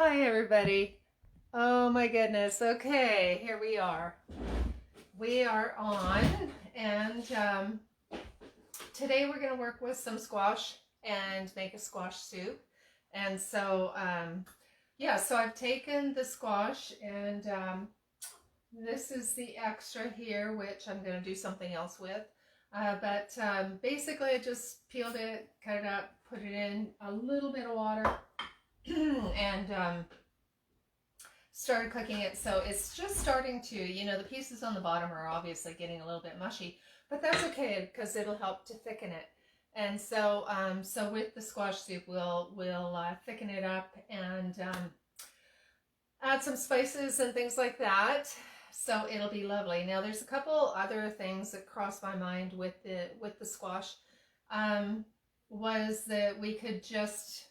Hi, everybody. Oh my goodness. Okay, here we are. We are on, and today we're going to work with some squash and make a squash soup. And so, yeah, so I've taken the squash, and this is the extra here, which I'm going to do something else with. But basically, I just peeled it, cut it up, put it in a little bit of water, and started cooking it. So it's just starting to, the pieces on the bottom are obviously getting a little bit mushy, but that's okay because it'll help to thicken it. And so, so with the squash soup, we'll thicken it up and add some spices and things like that. So it'll be lovely. Now, there's a couple other things that crossed my mind with the squash. Was that we could just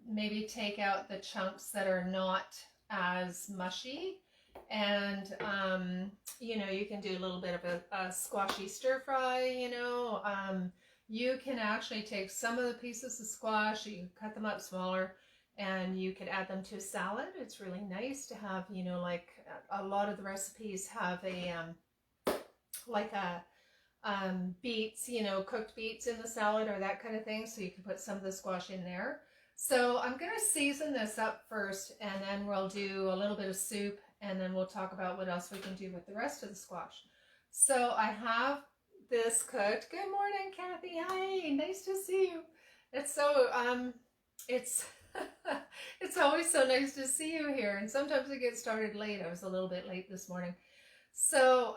maybe take out the chunks that are not as mushy, and you can do a little bit of a squashy stir fry. You can actually take some of the pieces of squash, you cut them up smaller, and you could add them to a salad. It's really nice to have, like a lot of the recipes have a beets, cooked beets in the salad or that kind of thing. So you can put some of the squash in there. So I'm going to season this up first, and then we'll do a little bit of soup, and then we'll talk about what else we can do with the rest of the squash. So I have this cooked. Good morning, Kathy. Hi, nice to see you. It's so, it's, it's always so nice to see you here. And sometimes it gets started late. I was a little bit late this morning. So,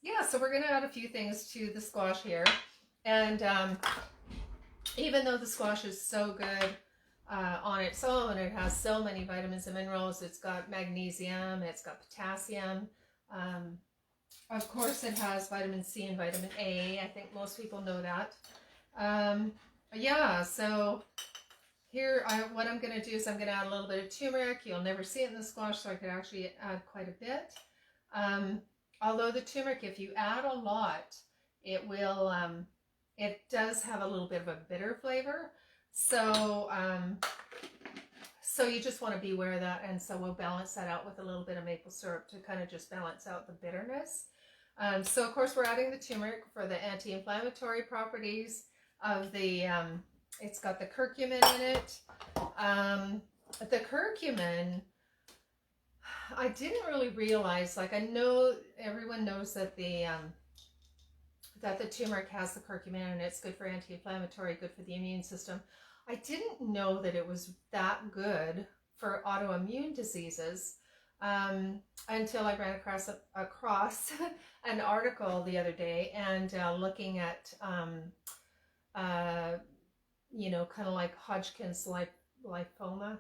yeah, so we're going to add a few things to the squash here. And even though the squash is so good on its own, it has so many vitamins and minerals. It's got magnesium, it's got potassium. Of course, it has vitamin C and vitamin A. I think most people know that. Yeah, so here, what I'm going to do is I'm going to add a little bit of turmeric. You'll never see it in the squash, so I could actually add quite a bit. Although the turmeric, if you add a lot, it will, it does have a little bit of a bitter flavor. So, so you just want to be aware of that. And so we'll balance that out with a little bit of maple syrup to kind of just balance out the bitterness. So of course we're adding the turmeric for the anti-inflammatory properties of the, it's got the curcumin in it. The curcumin, I didn't really realize, like I know everyone knows that the turmeric has the curcumin and it's good for anti-inflammatory, good for the immune system. I didn't know that it was that good for autoimmune diseases until I ran across an article the other day, and looking at kind of like Hodgkin's lymphoma,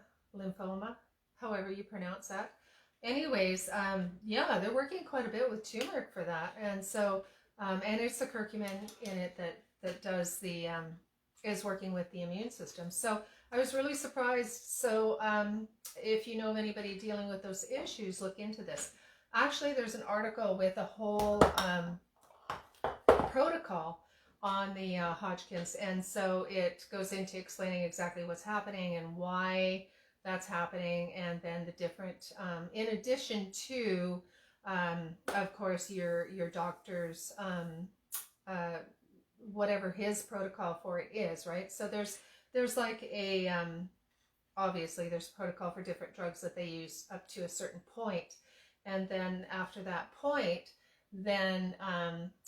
however you pronounce that. Anyways, yeah, they're working quite a bit with turmeric for that, and so and it's the curcumin in it that does the is working with the immune system. So I was really surprised. So if you know of anybody dealing with those issues, look into this. Actually, there's an article with a whole protocol on the Hodgkin's, and so it goes into explaining exactly what's happening and why that's happening, and then the different in addition to of course your doctor's whatever his protocol for it is, right? So there's like a obviously there's protocol for different drugs that they use up to a certain point, and then after that point, then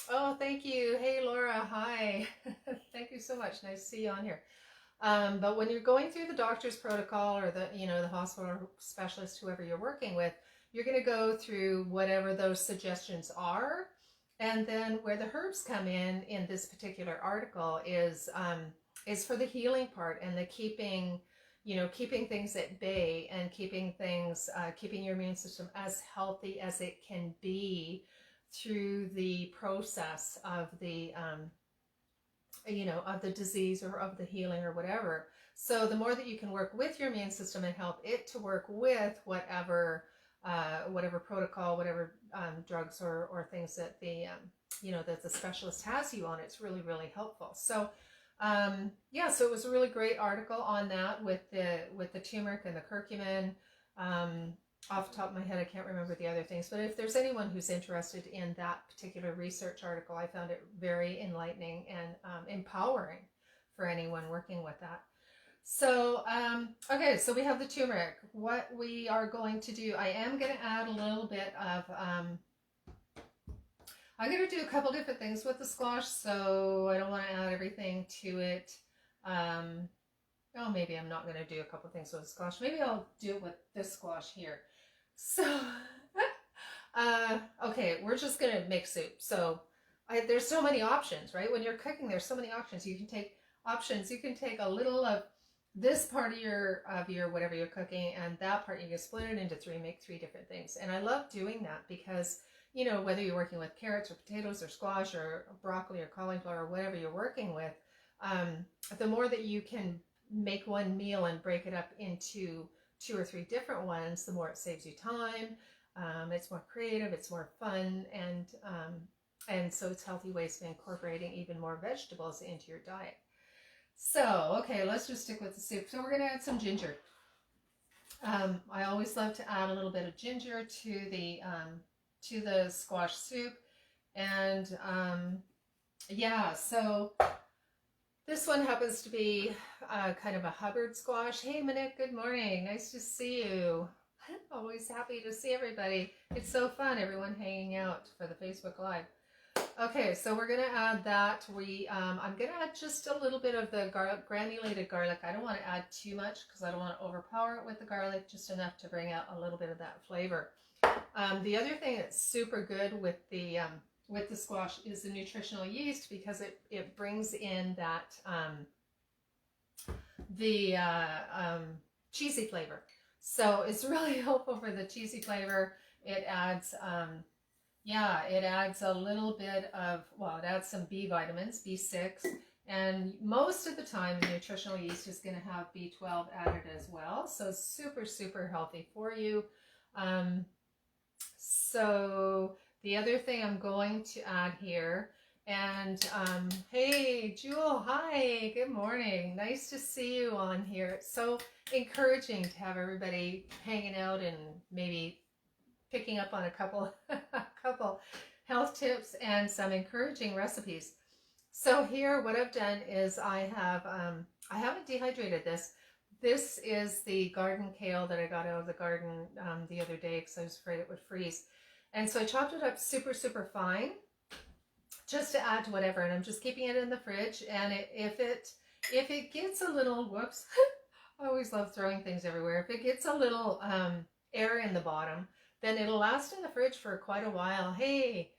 oh, thank you. Hey Laura, hi. Thank you so much. Nice to see you on here. But when you're going through the doctor's protocol, or the hospital specialist, whoever you're working with, you're going to go through whatever those suggestions are. And then where the herbs come in this particular article is for the healing part and the keeping things at bay, and keeping your immune system as healthy as it can be through the process of the of the disease or of the healing or whatever. So the more that you can work with your immune system and help it to work with whatever protocol, whatever drugs or things that the that the specialist has you on, it's really, really helpful. So yeah, so it was a really great article on that with the turmeric and the curcumin. Off the top of my head, I can't remember the other things, but if there's anyone who's interested in that particular research article, I found it very enlightening and empowering for anyone working with that. So, okay, so we have the turmeric. What we are going to do, I am going to add a little bit of, I'm going to do a couple different things with the squash, so I don't want to add everything to it. Oh, maybe I'm not going to do a couple things with the squash. Maybe I'll do it with this squash here. So, okay, we're just going to make soup. So, there's so many options, right? When you're cooking, there's so many options. You can take a little of this part of your whatever you're cooking, and that part you can split it into three, make three different things. And I love doing that because, you know, whether you're working with carrots or potatoes or squash or broccoli or cauliflower or whatever you're working with, the more that you can make one meal and break it up into 2 or 3 different ones, the more it saves you time. It's more creative, it's more fun, and so it's healthy ways of incorporating even more vegetables into your diet. So, okay, let's just stick with the soup. So we're going to add some ginger. I always love to add a little bit of ginger to the squash soup. And yeah, so this one happens to be kind of a Hubbard squash. Hey, Minette, good morning. Nice to see you. Always happy to see everybody. It's so fun, everyone hanging out for the Facebook Live. Okay, so we're going to add that. I'm going to add just a little bit of the granulated garlic. I don't want to add too much because I don't want to overpower it with the garlic, just enough to bring out a little bit of that flavor. The other thing that's super good with the squash is the nutritional yeast, because it brings in that cheesy flavor. So it's really helpful for the cheesy flavor. It adds it adds a little bit of, well, it adds some B vitamins, B6, and most of the time the nutritional yeast is going to have B12 added as well. So super, super healthy for you. So the other thing I'm going to add here, and hey, Jewel, hi, good morning. Nice to see you on here. It's so encouraging to have everybody hanging out and maybe picking up on a couple health tips and some encouraging recipes. So here, what I've done is I haven't dehydrated this. This is the garden kale that I got out of the garden the other day because I was afraid it would freeze. And so I chopped it up super, super fine just to add to whatever. And I'm just keeping it in the fridge. And if it gets a little, whoops, I always love throwing things everywhere. If it gets a little air in the bottom, then it'll last in the fridge for quite a while. Hey,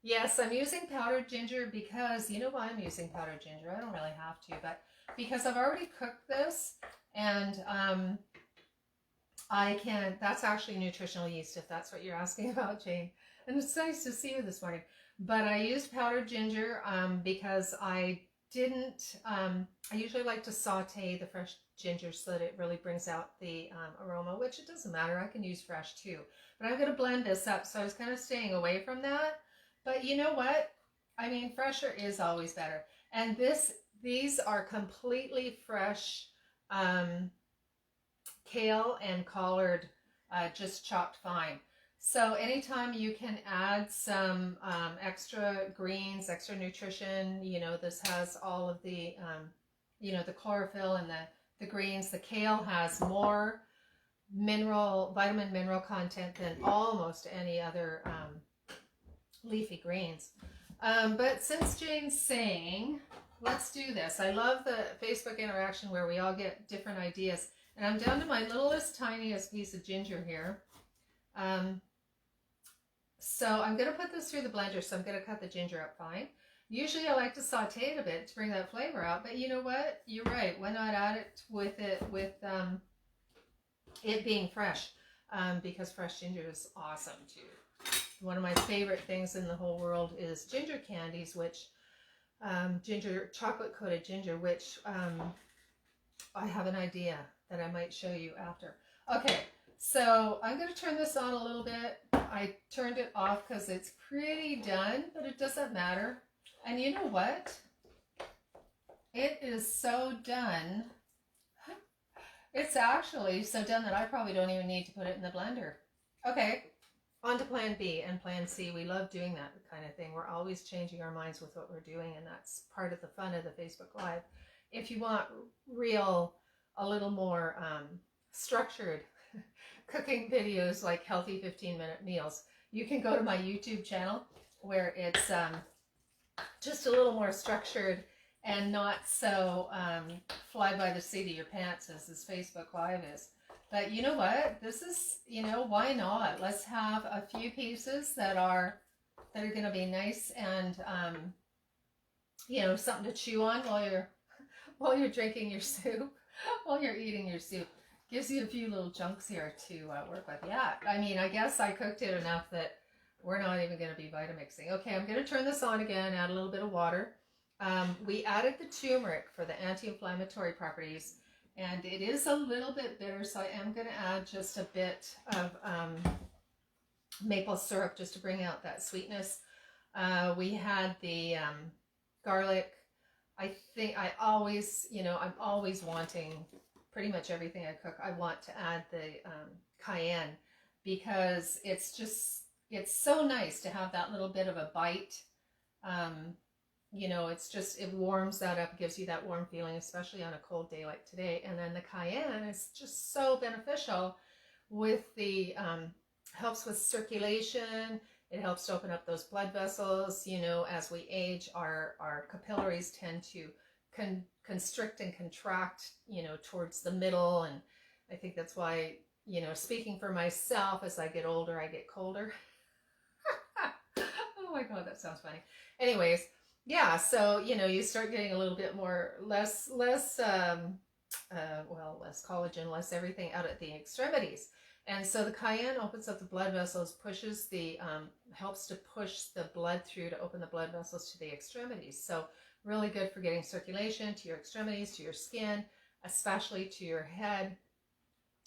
yes, I'm using powdered ginger because, you know why I'm using powdered ginger? I don't really have to, but because I've already cooked this, and that's actually nutritional yeast, if that's what you're asking about, Jane. And it's nice to see you this morning. But I used powdered ginger because I usually like to saute the fresh ginger so that it really brings out the aroma, which it doesn't matter. I can use fresh too. But I'm going to blend this up. So I was kind of staying away from that. But you know what? I mean, fresher is always better. And these are completely fresh kale and collard, just chopped fine. So anytime you can add some extra greens, extra nutrition, you know, this has all of the, the chlorophyll and the greens. The kale has more vitamin mineral content than almost any other leafy greens. But since Jane's saying, let's do this. I love the Facebook interaction where we all get different ideas. And I'm down to my littlest, tiniest piece of ginger here. So I'm going to put this through the blender, so I'm going to cut the ginger up fine. Usually I like to saute it a bit to bring that flavor out, but you know what? You're right. Why not add it with it being fresh? Because fresh ginger is awesome too. One of my favorite things in the whole world is ginger candies, which chocolate coated ginger, which I have an idea that I might show you after. Okay, so I'm going to turn this on a little bit. I turned it off because it's pretty done, but it doesn't matter. And you know what? It is so done. It's actually so done that I probably don't even need to put it in the blender. Okay, on to plan B and plan C. We love doing that kind of thing. We're always changing our minds with what we're doing, and that's part of the fun of the Facebook Live. If you want a little more structured cooking videos like healthy 15-minute meals, you can go to my YouTube channel where it's just a little more structured and not so fly by the seat of your pants as this Facebook Live is. But you know what? This is, why not? Let's have a few pieces that are going to be nice and, something to chew on while you're drinking your soup, while you're eating your soup. Gives you a few little chunks here to work with. Yeah, I mean, I guess I cooked it enough that we're not even going to be Vitamixing. Okay, I'm going to turn this on again, add a little bit of water. We added the turmeric for the anti-inflammatory properties, and it is a little bit bitter, so I am going to add just a bit of maple syrup just to bring out that sweetness. We had the garlic. I think I always, I'm always wanting, pretty much everything I cook, I want to add the cayenne, because it's so nice to have that little bit of a bite. It warms that up, gives you that warm feeling, especially on a cold day like today. And then the cayenne is just so beneficial with the, helps with circulation. It helps to open up those blood vessels. As we age, our capillaries tend to constrict and contract, towards the middle. And I think that's why, speaking for myself, as I get older, I get colder. Oh my God, that sounds funny. Anyways, yeah, so, you start getting a little bit less collagen, less everything out at the extremities. And so the cayenne opens up the blood vessels, helps to push the blood through to open the blood vessels to the extremities. So really good for getting circulation to your extremities, to your skin, especially to your head.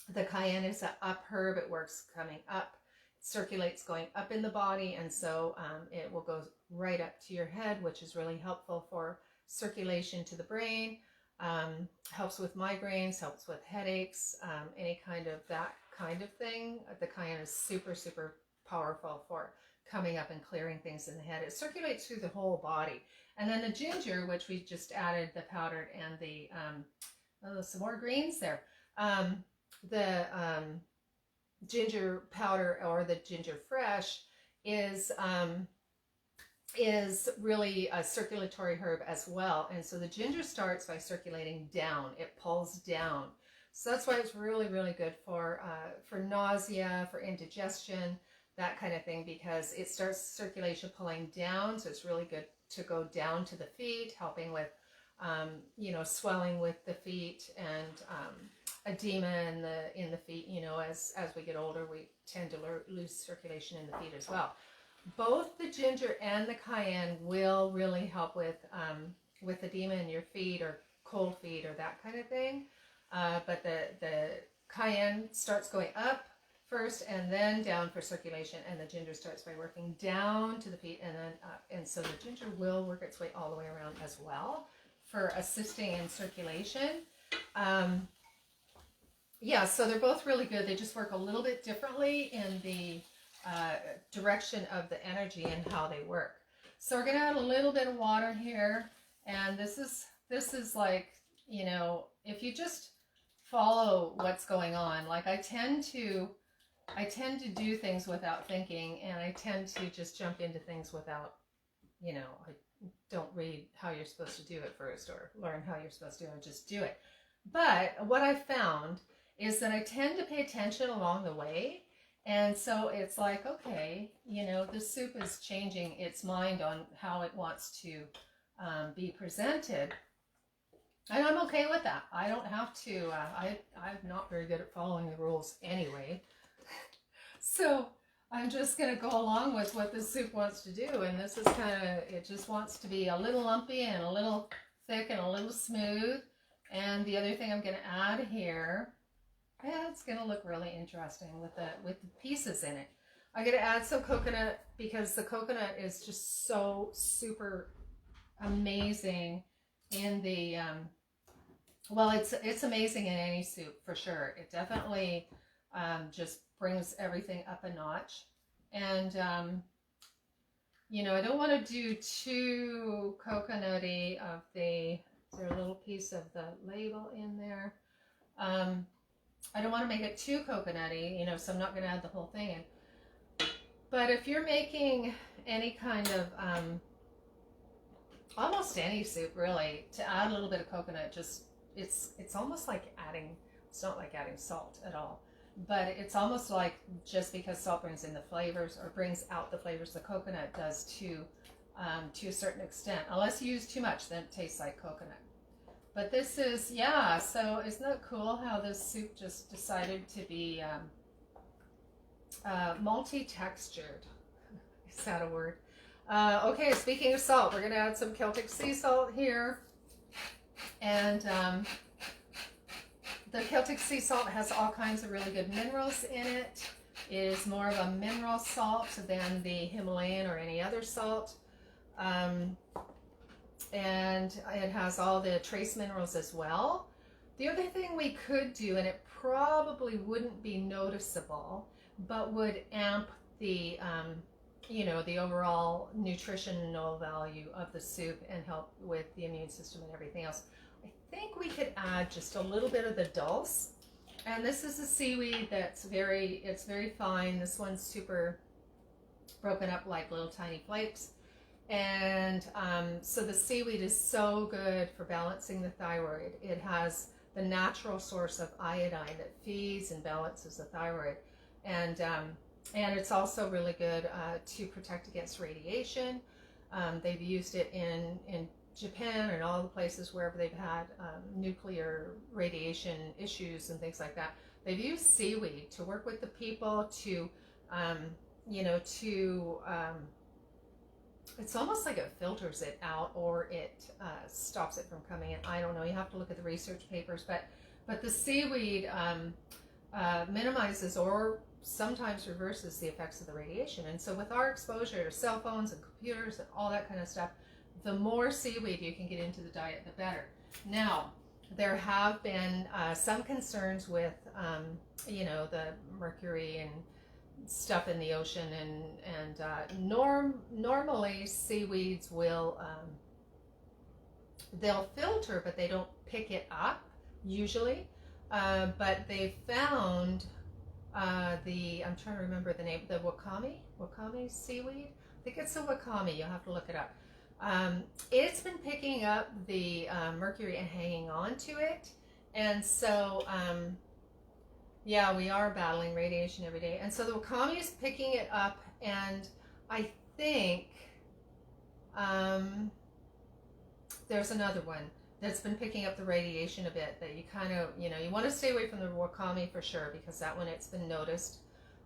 The cayenne is an up herb. It works coming up, circulates going up in the body, and so it will go right up to your head, which is really helpful for circulation to the brain. Helps with migraines, helps with headaches, any kind of that kind of thing. The cayenne is super, super powerful for coming up and clearing things in the head. It circulates through the whole body. And then the ginger, which we just added the powdered and the some more greens there. The ginger powder or the ginger fresh is really a circulatory herb as well. And so the ginger starts by circulating down. It pulls down. So that's why it's really, really good for nausea, for indigestion, that kind of thing, because it starts circulation pulling down. So it's really good to go down to the feet, helping with, swelling with the feet and edema in the feet. As we get older, we tend to lose circulation in the feet as well. Both the ginger and the cayenne will really help with edema in your feet or cold feet or that kind of thing. But the cayenne starts going up first and then down for circulation, and the ginger starts by working down to the feet and then up. And so the ginger will work its way all the way around as well for assisting in circulation. So they're both really good. They just work a little bit differently in the direction of the energy and how they work. So we're going to add a little bit of water here, and this is like, if you just follow what's going on, like I tend to do things without thinking, and I tend to just jump into things without, I don't read how you're supposed to do it first or learn how you're supposed to do it, just do it. But what I found is that I tend to pay attention along the way. And so it's like, okay, the soup is changing its mind on how it wants to be presented. And I'm okay with that. I don't have to, I'm not very good at following the rules anyway. So I'm just going to go along with what the soup wants to do. And this is it just wants to be a little lumpy and a little thick and a little smooth. And the other thing I'm going to add here, it's going to look really interesting with the pieces in it. I'm going to add some coconut, because the coconut is just so super amazing in the well, it's amazing in any soup for sure. It definitely just brings everything up a notch. And you know, I don't want to do too coconutty of the. Is there a little piece of the label in there? I don't want to make it too coconutty, you know, so I'm not going to add the whole thing in. But if you're making any kind of almost any soup really, to add a little bit of coconut, just it's almost like adding, it's not like adding salt at all, but it's almost like, just because salt brings in the flavors or brings out the flavors the coconut does to a certain extent. Unless you use too much, then it tastes like coconut. But this is, yeah, so isn't that cool how this soup just decided to be multi-textured? Is that a word? Okay, speaking of salt, we're going to add some Celtic sea salt here. And the Celtic sea salt has all kinds of really good minerals in it. It is more of a mineral salt than the Himalayan or any other salt. And it has all the trace minerals as well. The other thing we could do, and it probably wouldn't be noticeable, but would amp the you know, the overall nutritional value of the soup and help with the immune system and everything else. I think we could add just a little bit of the dulse. And this is a seaweed that's it's very fine. This one's super broken up like little tiny flakes. And so the seaweed is so good for balancing the thyroid. It has the natural source of iodine that feeds and balances the thyroid. And it's also really good to protect against radiation. They've used it in Japan and all the places wherever they've had nuclear radiation issues and things like that. They've used seaweed to work with the people to, you know, to, it's almost like it filters it out, or it stops it from coming in. I don't know. You have to look at the research papers, but the seaweed minimizes or sometimes reverses the effects of the radiation. And so with our exposure to cell phones and computers and all that kind of stuff, the more seaweed you can get into the diet, the better. Now, there have been some concerns with, you know, the mercury and stuff in the ocean, and normally seaweeds will, they'll filter, but they don't pick it up usually. But they found I'm trying to remember the name, the wakame seaweed. I think it's a wakame. You'll have to look it up. It's been picking up the mercury and hanging on to it, and so yeah, we are battling radiation every day, and so the wakame is picking it up, and I think there's another one that's been picking up the radiation a bit, that you kind of, you know, you want to stay away from the wakame for sure, because that one, it's been noticed.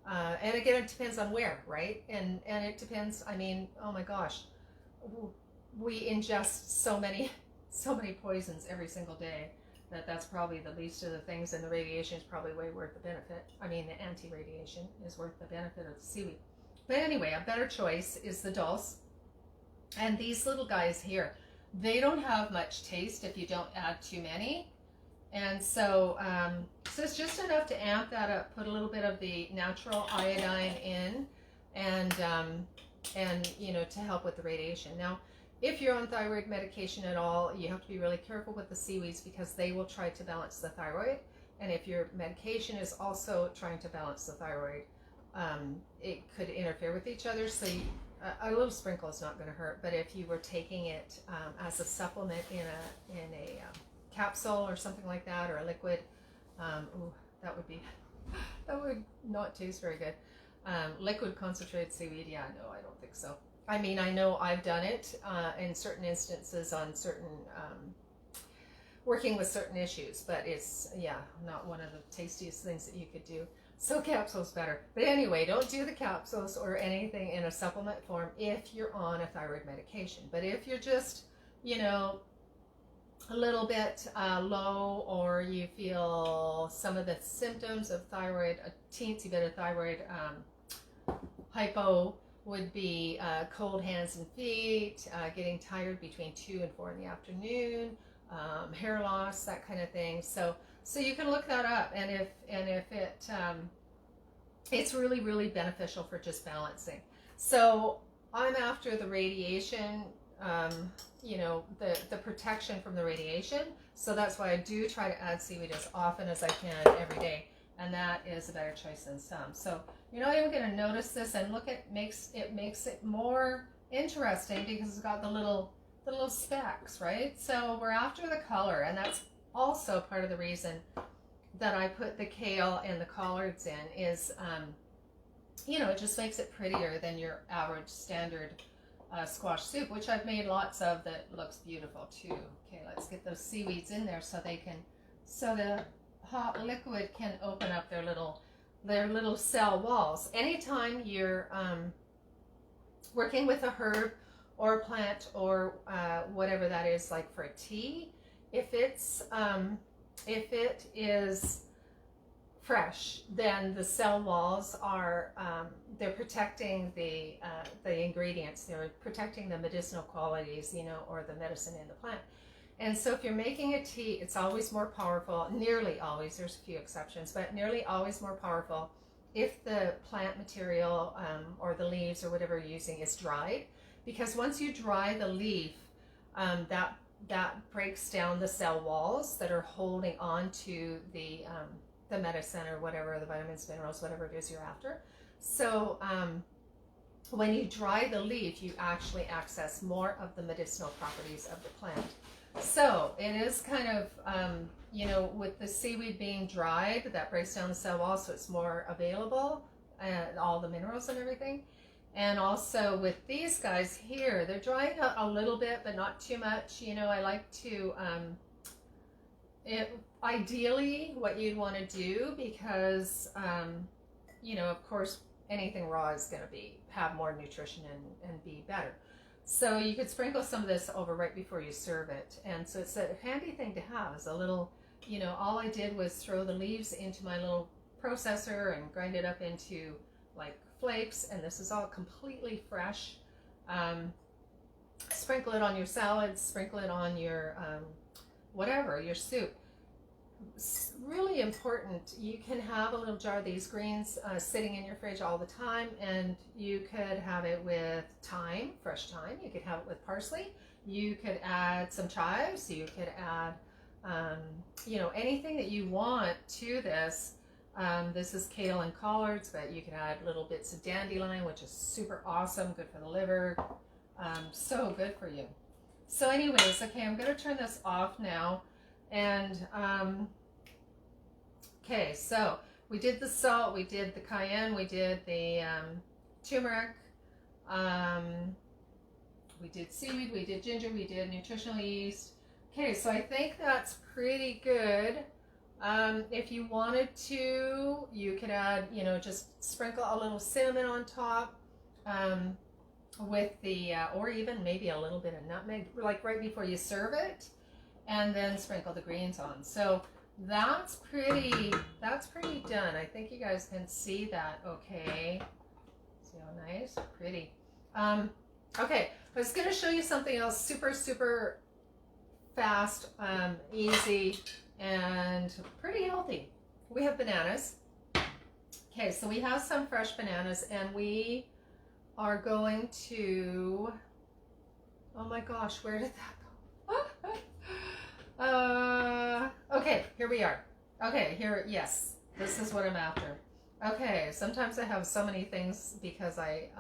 And again, it depends on where, right? And it depends, I mean, oh my gosh, we ingest so many poisons every single day that's probably the least of the things, and the radiation is probably way worth the benefit. I mean, the anti-radiation is worth the benefit of the seaweed. But anyway, a better choice is the dulse. And these little guys here, they don't have much taste if you don't add too many. And so, so it's just enough to amp that up, put a little bit of the natural iodine in, and you know, to help with the radiation. Now, if you're on thyroid medication at all, you have to be really careful with the seaweeds, because they will try to balance the thyroid. And if your medication is also trying to balance the thyroid, it could interfere with each other. So a little sprinkle is not going to hurt. But if you were taking it as a supplement in a capsule or something like that, or a liquid, ooh, that would not taste very good. Liquid concentrated seaweed, yeah, no, I don't think so. I mean, I know I've done it in certain instances on certain, working with certain issues, but it's, yeah, not one of the tastiest things that you could do. So capsules better. But anyway, don't do the capsules or anything in a supplement form if you're on a thyroid medication. But if you're just, you know, a little bit low, or you feel some of the symptoms of thyroid, a teensy bit of thyroid hypo, would be cold hands and feet, getting tired between 2 and 4 in the afternoon, hair loss, that kind of thing. So you can look that up, and if it it's really, really beneficial for just balancing. So I'm after the radiation, you know, the protection from the radiation. So that's why I do try to add seaweed as often as I can every day. And that is a better choice than some. So you're not even going to notice this, and look, it makes it more interesting because it's got the little specks, right? So we're after the color, and that's also part of the reason that I put the kale and the collards in is, you know, it just makes it prettier than your average standard squash soup, which I've made lots of that looks beautiful too. Okay, let's get those seaweeds in there so the hot liquid can open up their little cell walls. Anytime you're working with a herb or a plant or whatever that is, like for a tea, if it is fresh, then the cell walls are they're protecting the ingredients. They're protecting the medicinal qualities, you know, or the medicine in the plant. And so if you're making a tea, it's always more powerful, nearly always, there's a few exceptions, but nearly always more powerful if the plant material or the leaves or whatever you're using is dried. Because once you dry the leaf, that breaks down the cell walls that are holding on to the medicine or whatever, the vitamins, minerals, whatever it is you're after. So when you dry the leaf, you actually access more of the medicinal properties of the plant. So it is kind of, you know, with the seaweed being dried, that breaks down the cell wall, so it's more available, all the minerals and everything. And also with these guys here, they're drying out a little bit, but not too much. You know, I like to, ideally what you'd want to do, because, you know, of course, anything raw is going to have more nutrition and be better. So you could sprinkle some of this over right before you serve it. And so it's a handy thing to have, is a little, you know, all I did was throw the leaves into my little processor and grind it up into like flakes, and this is all completely fresh. Sprinkle it on your salads, sprinkle it on your whatever, your soup. It's really important. You can have a little jar of these greens sitting in your fridge all the time, and you could have it with thyme, fresh thyme. You could have it with parsley. You could add some chives. You could add, you know, anything that you want to this. This is kale and collards, but you can add little bits of dandelion, which is super awesome, good for the liver, so good for you. So anyways, okay, I'm going to turn this off now. And, okay, so we did the salt, we did the cayenne, we did the turmeric, we did seaweed, we did ginger, we did nutritional yeast. Okay, so I think that's pretty good. If you wanted to, you could add, you know, just sprinkle a little cinnamon on top with the, or even maybe a little bit of nutmeg, like right before you serve it. And then sprinkle the greens on. So that's pretty done. I think you guys can see that okay. See how nice? Pretty. Okay, I was going to show you something else super, super fast, easy, and pretty healthy. We have bananas. Okay, so we have some fresh bananas, and we are going to, oh my gosh, where did that go? Okay, here we are. Okay, here, yes, this is what I'm after. Okay, sometimes I have so many things because I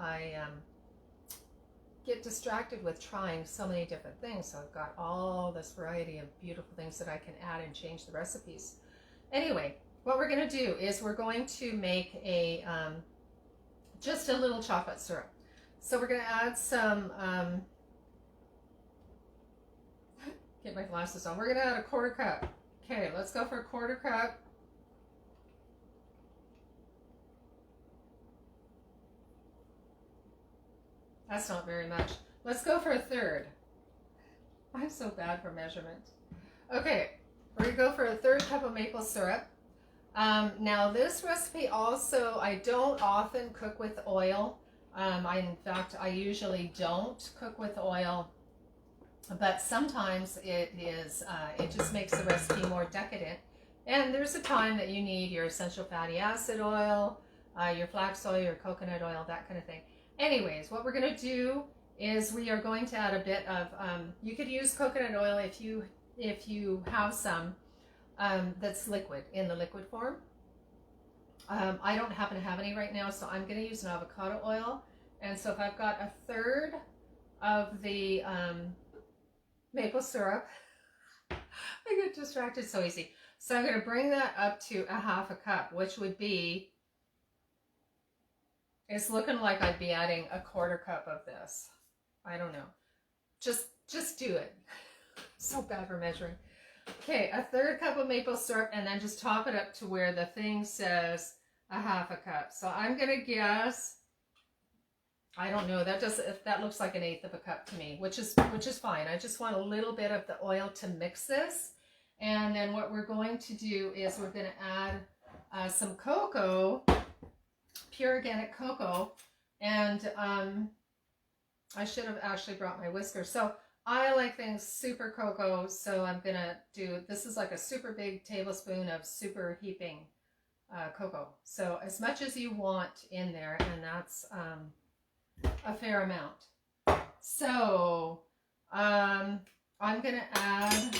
get distracted with trying so many different things. So I've got all this variety of beautiful things that I can add and change the recipes. Anyway, what we're going to do is we're going to make a just a little chocolate syrup. So we're going to add some get my glasses on. We're going to add a 1/4 cup. Okay, let's go for a 1/4 cup. That's not very much. Let's go for a 1/3. I'm so bad for measurement. Okay, we're going to go for a 1/3 cup of maple syrup. Now this recipe also, I don't often cook with oil. In fact, I usually don't cook with oil, but sometimes it just makes the recipe more decadent. And there's a time that you need your essential fatty acid oil, your flax oil, your coconut oil, that kind of thing. Anyways, what we're going to do is we are going to add a bit of, you could use coconut oil if you have some that's liquid, in the liquid form. I don't happen to have any right now, so I'm going to use an avocado oil. And so if I've got a third of the maple syrup, I get distracted so easy. So I'm going to bring that up to a half a cup, which would be, it's looking like I'd be adding a quarter cup of this. I don't know. Just do it. So bad for measuring. Okay, a third cup of maple syrup, and then just top it up to where the thing says a half a cup. So I'm going to guess, I don't know, that looks like an eighth of a cup to me, which is fine. I just want a little bit of the oil to mix this. And then what we're going to do is we're going to add some cocoa, pure organic cocoa, and I should have actually brought my whisker. So I like things super cocoa, so I'm going to do, this is like a super big tablespoon of super heaping cocoa. So as much as you want in there, and that's a fair amount. So I'm going to add,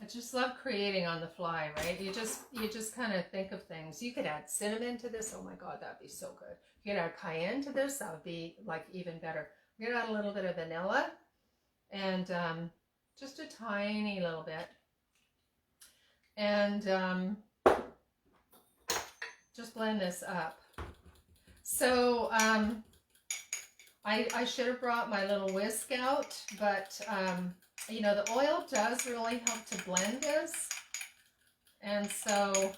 I just love creating on the fly, right? You just kind of think of things. You could add cinnamon to this. Oh my God, that'd be so good. You could add cayenne to this. That would be like even better. I'm going to add a little bit of vanilla and just a tiny little bit. And just blend this up. So I should have brought my little whisk out, but you know, the oil does really help to blend this. And so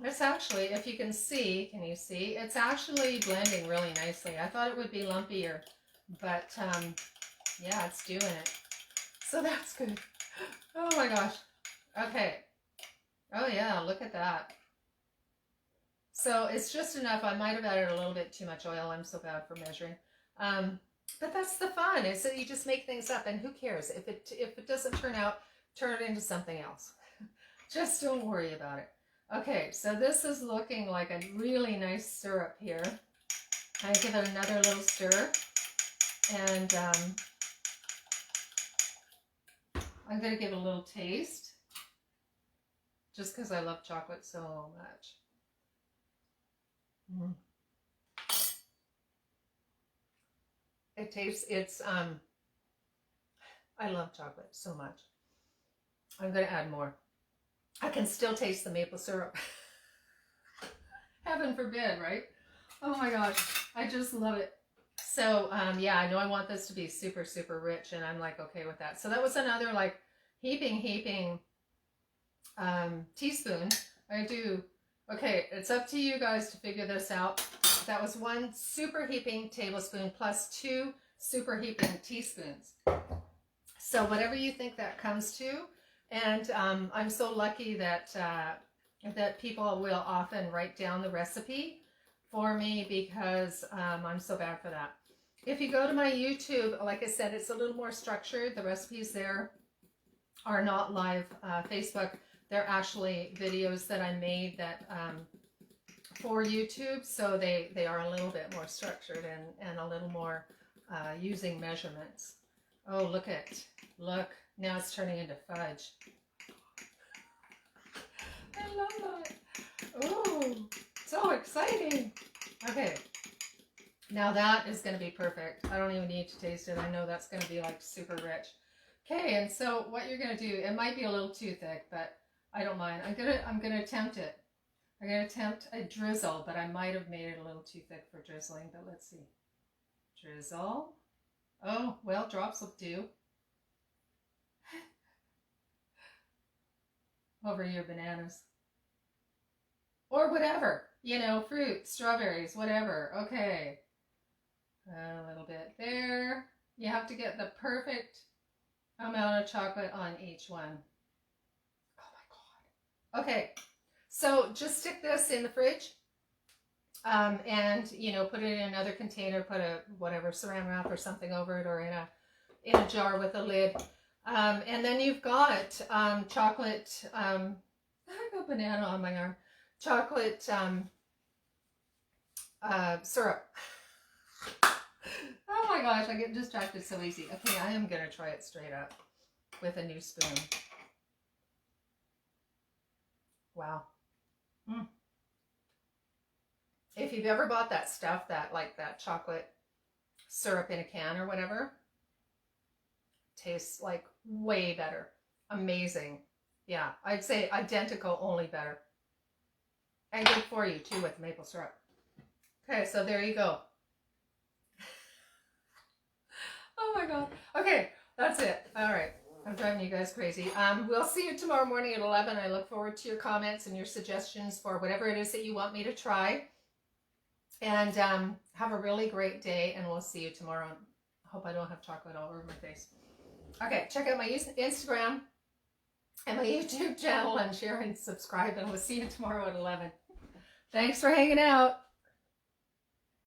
it's actually, if you can see, can you see? It's actually blending really nicely. I thought it would be lumpier, but yeah, it's doing it. So that's good. Oh my gosh. Okay. Oh yeah, look at that. So it's just enough. I might have added a little bit too much oil. I'm so bad for measuring. But that's the fun, is that you just make things up, and who cares? If it doesn't turn out, turn it into something else. Just don't worry about it. Okay, so this is looking like a really nice syrup here. I give it another little stir, and I'm going to give it a little taste, just because I love chocolate so much. It tastes, I love chocolate so much. I'm going to add more. I can still taste the maple syrup. Heaven forbid, right? Oh my gosh, I just love it. So yeah, I know I want this to be super, super rich, and I'm like okay with that. So that was another like heaping teaspoon. Okay, it's up to you guys to figure this out. That was 1 super heaping tablespoon plus 2 super heaping teaspoons. So whatever you think that comes to. And I'm so lucky that that people will often write down the recipe for me, because I'm so bad for that. If you go to my YouTube, like I said, it's a little more structured. The recipes there are not live Facebook. They're actually videos that I made that for YouTube, so they are a little bit more structured and a little more using measurements. Oh, look, now it's turning into fudge. I love that. Oh, so exciting. Okay, now that is going to be perfect. I don't even need to taste it. I know that's going to be like super rich. Okay, and so what you're going to do, it might be a little too thick, but I don't mind. I'm gonna attempt it. I'm gonna attempt a drizzle, but I might have made it a little too thick for drizzling, but let's see. Drizzle. Oh, well, drops will do. Over your bananas. Or whatever, you know, fruit, strawberries, whatever. Okay. A little bit there. You have to get the perfect amount of chocolate on each one. Oh my God. Okay, so just stick this in the fridge and you know, put it in another container, put a whatever saran wrap or something over it, or in a jar with a lid. And then you've got chocolate. I got banana on my arm. Chocolate syrup. Oh my gosh, I get distracted so easy. Okay, I am gonna try it straight up with a new spoon. Wow. If you've ever bought that stuff, that like that chocolate syrup in a can or whatever, tastes like way better. Amazing. Yeah, I'd say identical, only better. And good for you too with maple syrup. Okay, so there you go. Oh my God. Okay, that's it. All right. I'm driving you guys crazy. We'll see you tomorrow morning at 11. I look forward to your comments and your suggestions for whatever it is that you want me to try. And have a really great day, and we'll see you tomorrow. I hope I don't have chocolate all over my face. Okay, check out my Instagram and my YouTube channel and share and subscribe, and we'll see you tomorrow at 11. Thanks for hanging out.